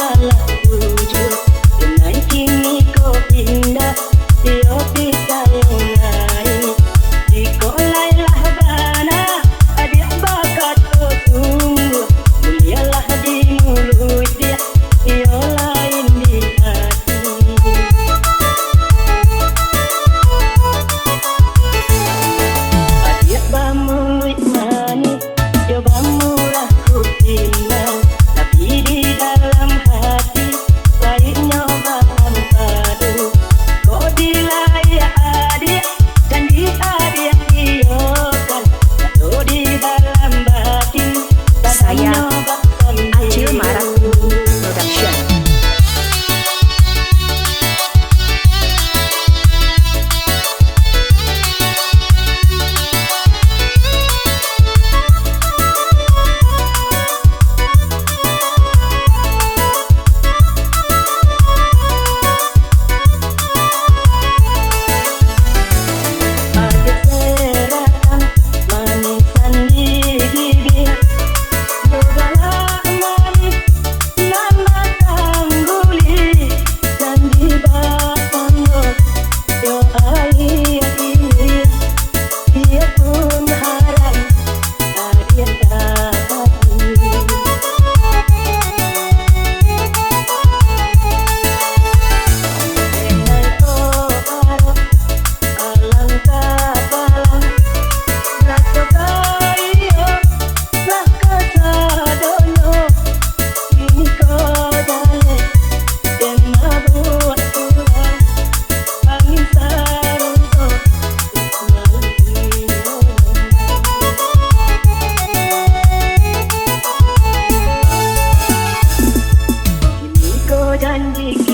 malah jujur. Dan kini kau pindah di yang lain. Jika lailah bana adik bakat kau tunggu. Mulialah di mulut dia, ia lain di hati. Adik bamulit manis, dia bamurah ku pinang. Tapi di dalam hati lainnya bahan padu. Kau dilayak adik dan di adik iyakan. Atau di dalam batin Saya bahkan Acil Maraku Production. adik seratan manisan di gigi. Jogalah manis nama tangguli dan di batangnya yo ayat ini. Dia pun harap adik dapati. Dengan kau alangkah balang rasa kaya rasa sadonyo. Kini kau jalan dan mabuat pulang angin sarungko malam ini. Kini kau janji